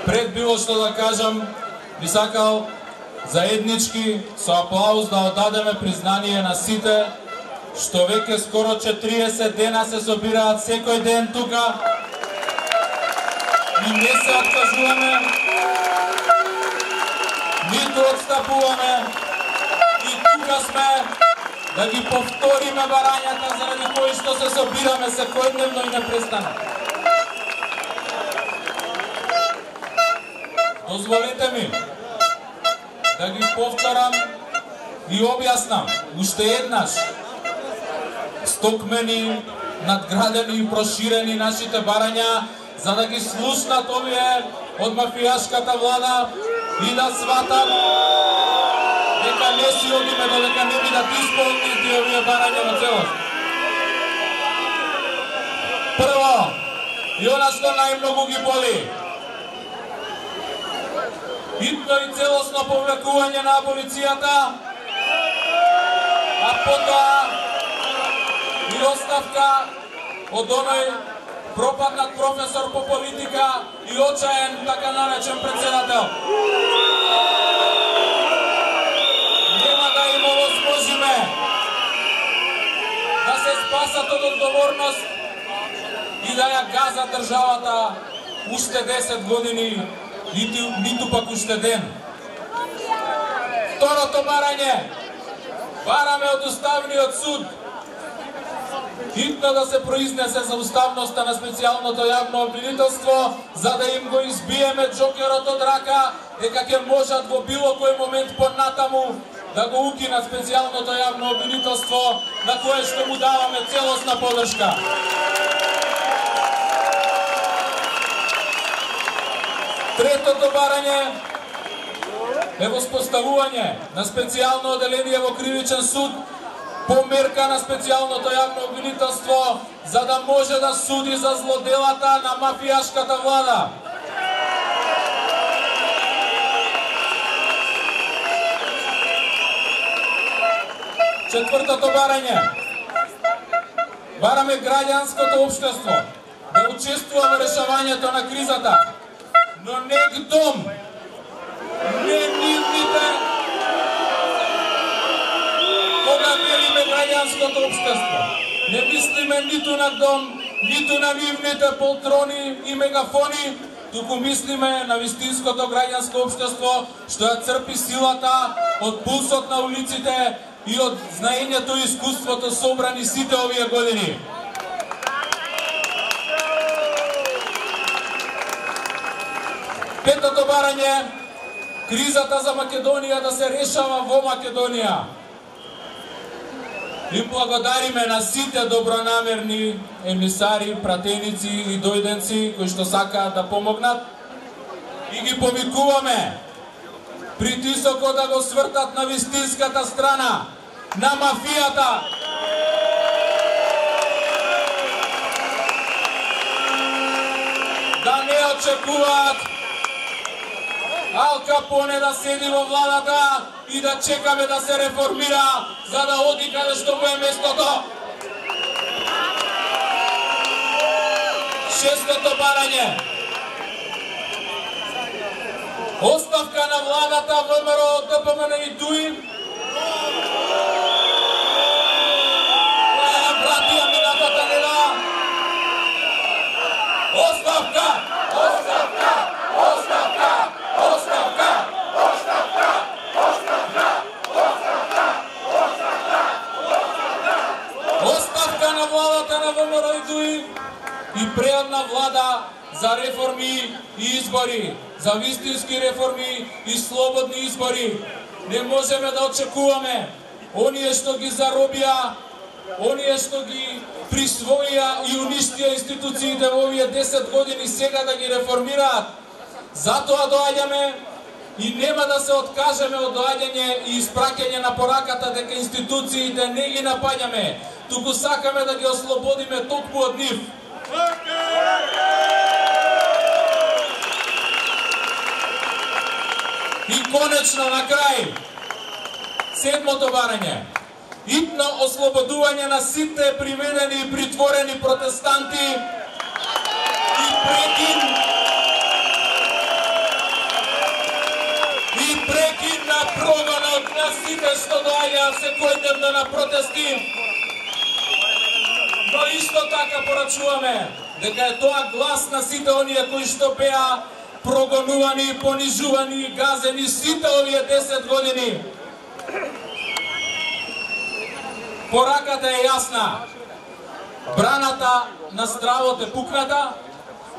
Пред било што да кажам, би сакал заеднички со аплауз да одадеме признание на сите што веќе скоро 40 дена се собираат секој ден тука и не се откажуваме, ниту отстапуваме и тука сме да ги повториме барањата заради кои што се собираме секојдневно и непрестанно. Дозволете ми да ги повторам и објаснам уште еднаш стокмени, надградени и проширени нашите барања, за да ги слушнат овие од мафијашката влада и да сватат дека не си одиме додека не бидат исполнети овие барања во целост. Прво, и она што најмногу ги боли, битно и целосно повлекување на аболицијата, а потоа и оставка од оној пропаднат професор по политика и очаен така наречен председател. Нема да им овозможиме да се спасат од одговорност и да ја газат државата уште 10 години, ниту пак уште ден. Второто барање, бараме од Уставниот суд хитно да се произнесе за уставноста на специјалното јавно обвинителство, за да им го избиеме џокерот од рака, дека ќе можат во било кој момент понатаму да го укинат специјалното јавно обвинителство, на кое што му даваме целосна подршка. Третото барање е воспоставување на специјално оделение во Кривичен суд по мерка на специјалното јавно обвинителство, за да може да суди за злоделата на мафијашката влада. Четвртото барање. Бараме граѓанското општество да учествува во решавањето на кризата, но не дом, не нивните, кога велиме граѓанското општество. Не мислиме ниту на дом, ниту на нивните полтрони и мегафони, туку мислиме на вистинското граѓанско општество што ја црпи силата од пулсот на улиците и од знаењето и искуството собрани сите овие години. Петото барање, кризата за Македонија да се решава во Македонија. Им благодариме на сите добронамерни емисари, пратеници и дојденци кои што сакаат да помогнат и ги повикуваме притисокот да го свртат на вистинската страна, на мафијата. Да не очекуваат Ал Капоне да седи во владата и да чекаме да се реформира, за да оди каде што му е местото. Шестото барање. Оставка на владата ВМРО, ДПМН и ДУИ. Братија минатата недела. Оставка! Оставка! Оставка! Оставка! Оставка! Оставка! Оставка! Оставка на владата на ВМРО и ДУИ и преодна влада за реформи и избори, за вистински реформи и слободни избори. Не можеме да очекуваме оние што ги заробија, оние што ги присвоија и уништија институциите во овие 10 години сега да ги реформираат. Затоа доаѓаме и нема да се откажеме од доаѓање и испраќање на пораката дека институциите не ги напаѓаме, туку сакаме да ги ослободиме токму од нив. И конечно на крај, седмото барање, итно ослободување на сите приведени и притворени протестанти и прекин од нас сите што доаѓаат секојдневно на протести. Но исто така порачуваме дека е тоа глас на сите оние кои што беа прогонувани, понижувани, газени сите овие 10 години. Пораката е јасна. Браната на стравот е пукната,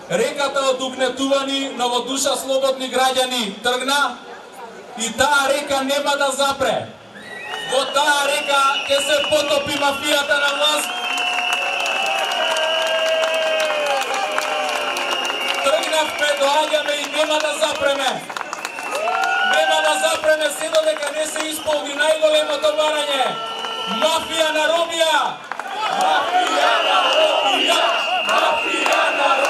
реката од угнетувани, новодуша слободни граѓани тргна и таа река нема да запре. Во таа река ќе се потопи мафијата на власт. Тргнавме, доаѓаме и нема да запреме. Нема да запреме се додека не се исполни најголемото барање. Мафија на робија! Мафија на робија! Мафија на робија!